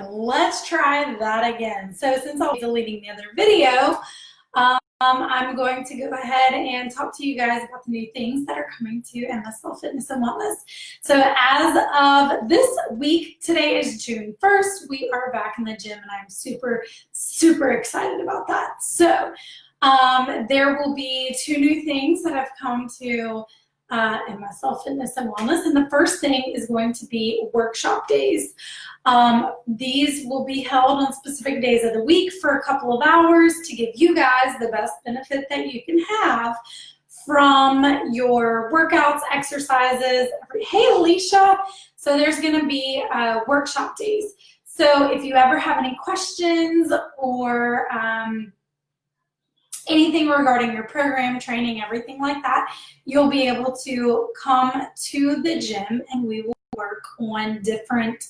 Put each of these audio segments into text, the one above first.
Let's try that again. So since I'll be deleting the other video, I'm going to go ahead and talk to you guys about the new things that are coming to MSL Fitness and Wellness. So as of this week, today is June 1st, we are back in the gym and I'm super, super excited about that. So there will be two new things that have come to MSL Fitness and Wellness, and the first thing is going to be workshop days. These will be held on specific days of the week for a couple of hours to give you guys the best benefit that you can have from your workouts, exercises. Hey, Alicia. So there's going to be workshop days. So if you ever have any questions or anything regarding your program, training, everything like that, you'll be able to come to the gym and we will work on different,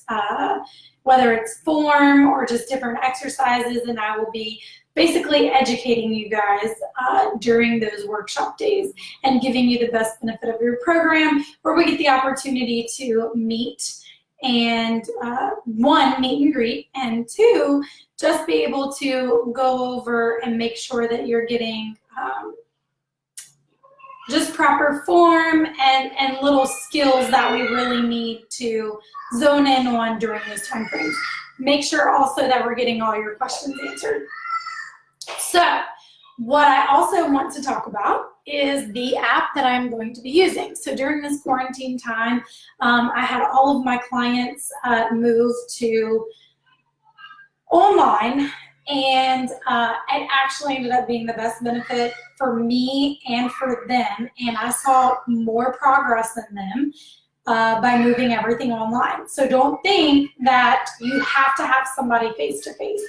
whether it's form or just different exercises, and I will be basically educating you guys during those workshop days and giving you the best benefit of your program, where we get the opportunity to meet and one, meet and greet, and two, just be able to go over and make sure that you're getting just proper form and little skills that we really need to zone in on during those time frames. Make sure also that we're getting all your questions answered. So what I also want to talk about is the app that I'm going to be using. So during this quarantine time, I had all of my clients move to online, and it actually ended up being the best benefit for me and for them, and I saw more progress in them by moving everything online. So don't think that you have to have somebody face-to-face.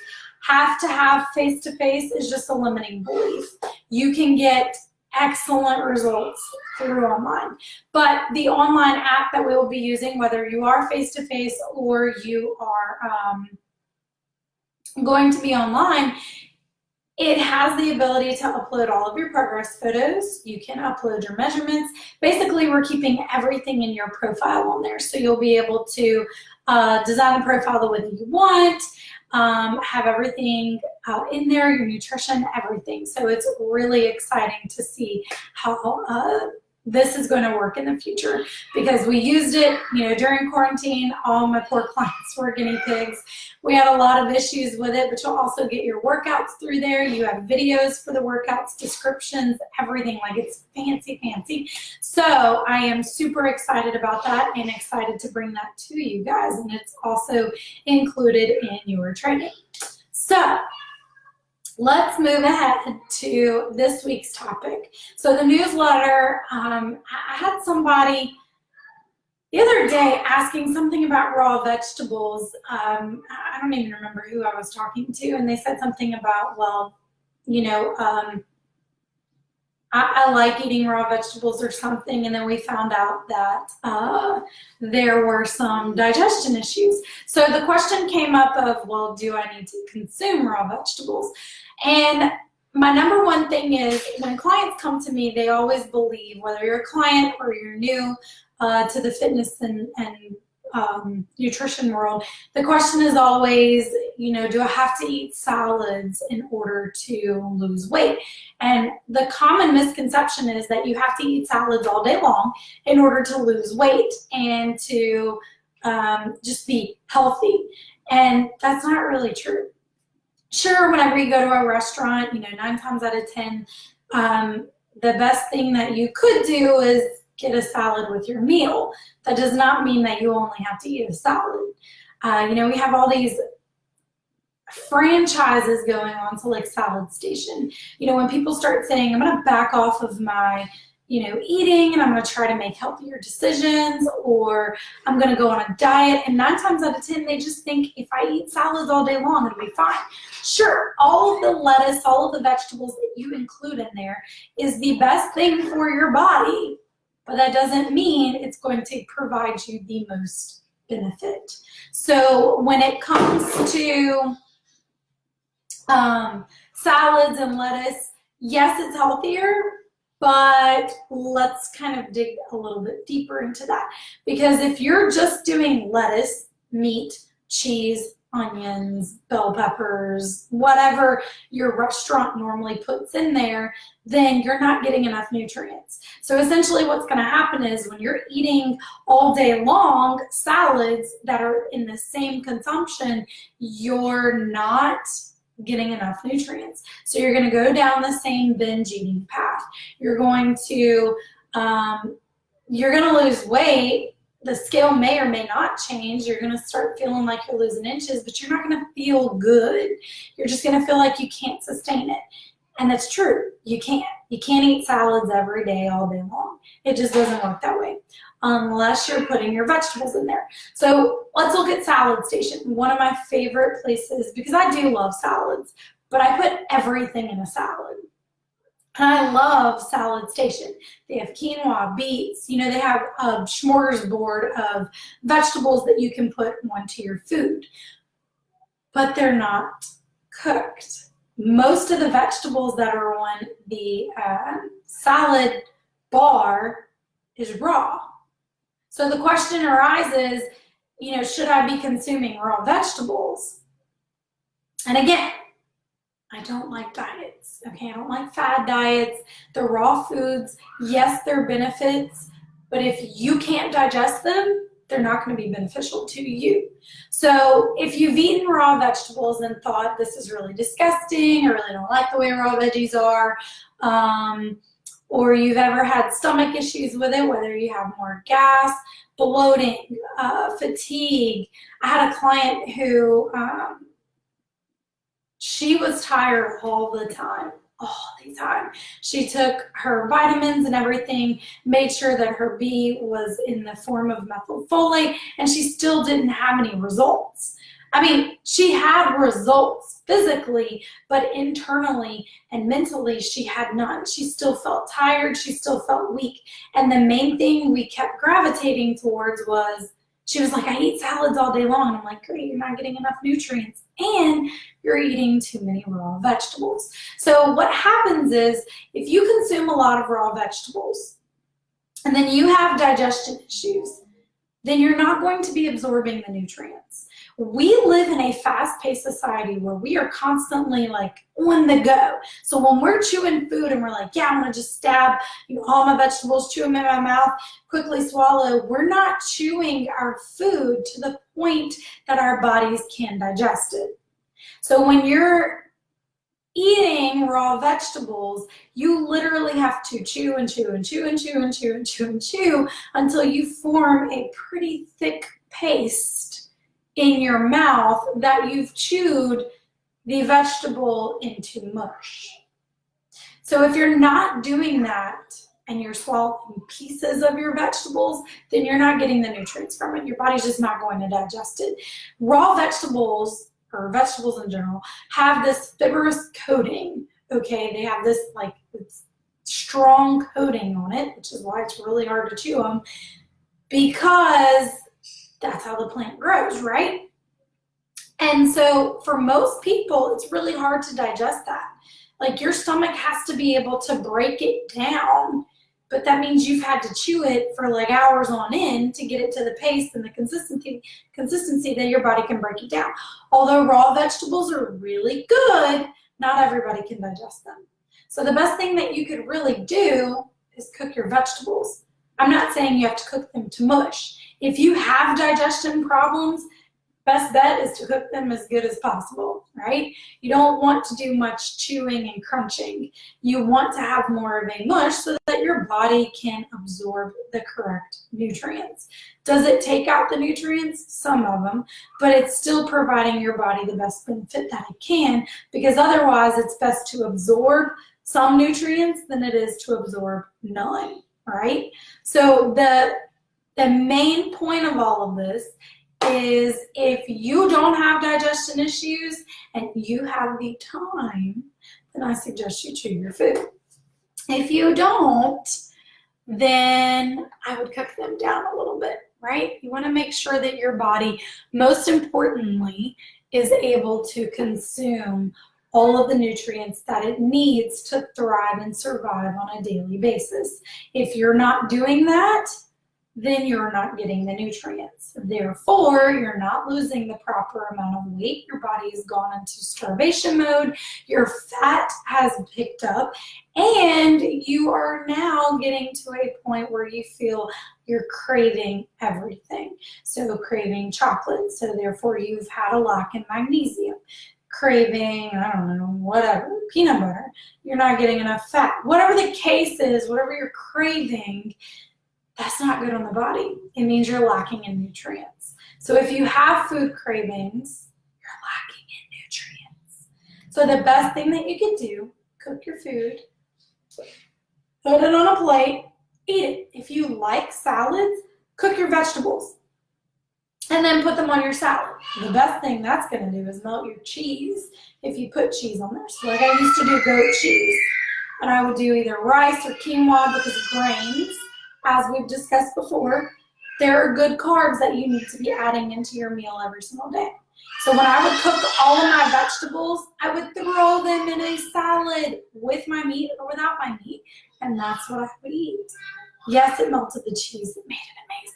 Have to have face-to-face is just a limiting belief. You can get excellent results through online. But the online app that we will be using, whether you are face-to-face or you are going to be online, it has the ability to upload all of your progress photos. You can upload your measurements. Basically, we're keeping everything in your profile on there. So you'll be able to design the profile the way that you want, have everything in there, your nutrition, everything. So it's really exciting to see how this is going to work in the future, because we used it, during quarantine. All my poor clients were guinea pigs. We had a lot of issues with it, but you'll also get your workouts through there. You have videos for the workouts, descriptions, everything. Like, it's fancy, fancy. So I am super excited about that and excited to bring that to you guys. And it's also included in your training. So let's move ahead to this week's topic. So the newsletter, I had somebody the other day asking something about raw vegetables. I don't even remember who I was talking to, and they said something about, well, I like eating raw vegetables or something, and then we found out that there were some digestion issues. So the question came up of, well, do I need to consume raw vegetables? And my number one thing is, when clients come to me, they always believe, whether you're a client or you're new to the fitness and nutrition world, the question is always, do I have to eat salads in order to lose weight? And the common misconception is that you have to eat salads all day long in order to lose weight and to just be healthy. And that's not really true. Sure, whenever you go to a restaurant, 9 times out of 10, the best thing that you could do is get a salad with your meal. That does not mean that you only have to eat a salad. We have all these franchises going on, so like Salad Station. When people start saying, I'm going to back off of my eating, and I'm going to try to make healthier decisions, or I'm going to go on a diet, and 9 times out of 10, they just think if I eat salads all day long, it'll be fine. Sure, all of the lettuce, all of the vegetables that you include in there is the best thing for your body, but that doesn't mean it's going to provide you the most benefit. So when it comes to salads and lettuce, yes, it's healthier, but let's kind of dig a little bit deeper into that. Because if you're just doing lettuce, meat, cheese, onions, bell peppers, whatever your restaurant normally puts in there, then you're not getting enough nutrients. So essentially what's going to happen is when you're eating all day long salads that are in the same consumption, you're not getting enough nutrients. So you're going to go down the same binge eating path. You're going to lose weight. The scale may or may not change. You're going to start feeling like you're losing inches, but you're not going to feel good. You're just going to feel like you can't sustain it. And that's true. You can't. You can't eat salads every day, all day long. It just doesn't work that way unless you're putting your vegetables in there. So let's look at Salad Station. One of my favorite places, because I do love salads, but I put everything in a salad. And I love Salad Station. They have quinoa, beets, they have a smorgasbord of vegetables that you can put onto your food. But they're not cooked. Most of the vegetables that are on the salad bar is raw. So the question arises, should I be consuming raw vegetables? And again, I don't like diets, okay? I don't like fad diets. The raw foods, yes, there are benefits, but if you can't digest them, they're not going to be beneficial to you. So if you've eaten raw vegetables and thought this is really disgusting, I really don't like the way raw veggies are, or you've ever had stomach issues with it, whether you have more gas, bloating, fatigue. I had a client who she was tired all the time. She took her vitamins and everything, made sure that her B was in the form of methylfolate, and she still didn't have any results. I mean, she had results physically, but internally and mentally she had none. She still felt tired, she still felt weak. And the main thing we kept gravitating towards was, she was like, I eat salads all day long. And I'm like, great, you're not getting enough nutrients and you're eating too many raw vegetables. So what happens is if you consume a lot of raw vegetables and then you have digestion issues, then you're not going to be absorbing the nutrients. We live in a fast-paced society where we are constantly like on the go. So when we're chewing food and we're like, yeah, I'm gonna just stab all my vegetables, chew them in my mouth, quickly swallow, we're not chewing our food to the point that our bodies can digest it. So when you're eating raw vegetables, you literally have to chew and chew and chew and chew and chew and chew and chew until you form a pretty thick paste in your mouth that you've chewed the vegetable into mush. So if you're not doing that and you're swallowing pieces of your vegetables, then you're not getting the nutrients from it. Your body's just not going to digest it. Raw vegetables, or vegetables in general, have this fibrous coating, okay? They have this like strong coating on it, which is why it's really hard to chew them, because that's how the plant grows, right? And so for most people, it's really hard to digest that. Like your stomach has to be able to break it down, but that means you've had to chew it for like hours on end to get it to the paste and the consistency that your body can break it down. Although raw vegetables are really good, not everybody can digest them. So the best thing that you could really do is cook your vegetables. I'm not saying you have to cook them to mush. If you have digestion problems, best bet is to cook them as good as possible, right? You don't want to do much chewing and crunching. You want to have more of a mush so that your body can absorb the correct nutrients. Does it take out the nutrients? Some of them, but it's still providing your body the best benefit that it can, because otherwise it's best to absorb some nutrients than it is to absorb none, right? So the main point of all of this is if you don't have digestion issues and you have the time, then I suggest you chew your food. If you don't, then I would cook them down a little bit, right? You want to make sure that your body, most importantly, is able to consume all of the nutrients that it needs to thrive and survive on a daily basis. If you're not doing that, then you're not getting the nutrients. Therefore, you're not losing the proper amount of weight. Your body has gone into starvation mode. Your fat has picked up, and you are now getting to a point where you feel you're craving everything. So craving chocolate. So therefore, you've had a lack in magnesium. Craving, I don't know, whatever, peanut butter. You're not getting enough fat. Whatever the case is, whatever you're craving, that's not good on the body. It means you're lacking in nutrients. So if you have food cravings, you're lacking in nutrients. So the best thing that you can do, cook your food, put it on a plate, eat it. If you like salads, cook your vegetables and then put them on your salad. The best thing that's going to do is melt your cheese if you put cheese on there. So like I used to do goat cheese, and I would do either rice or quinoa because grains, as we've discussed before, there are good carbs that you need to be adding into your meal every single day. So when I would cook all of my vegetables, I would throw them in a salad with my meat or without my meat, and that's what I would eat. Yes, it melted the cheese. It made it amazing.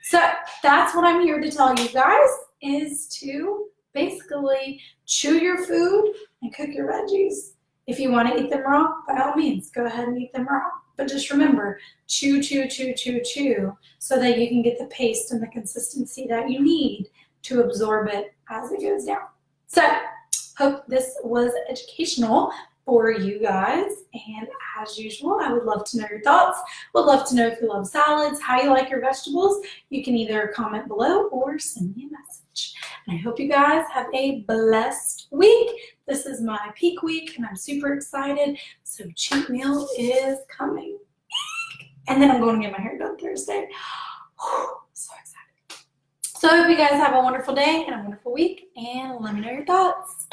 So that's what I'm here to tell you guys, is to basically chew your food and cook your veggies. If you want to eat them raw, by all means, go ahead and eat them raw. But just remember, chew, chew, chew, chew, chew, so that you can get the paste and the consistency that you need to absorb it as it goes down. So, hope this was educational for you guys. And as usual, I would love to know your thoughts. Would love to know if you love salads, how you like your vegetables. You can either comment below or send me a message. And I hope you guys have a blessed week. This is my peak week, and I'm super excited. So cheat meal is coming. And then I'm going to get my hair done Thursday. So excited. So I hope you guys have a wonderful day and a wonderful week, and let me know your thoughts.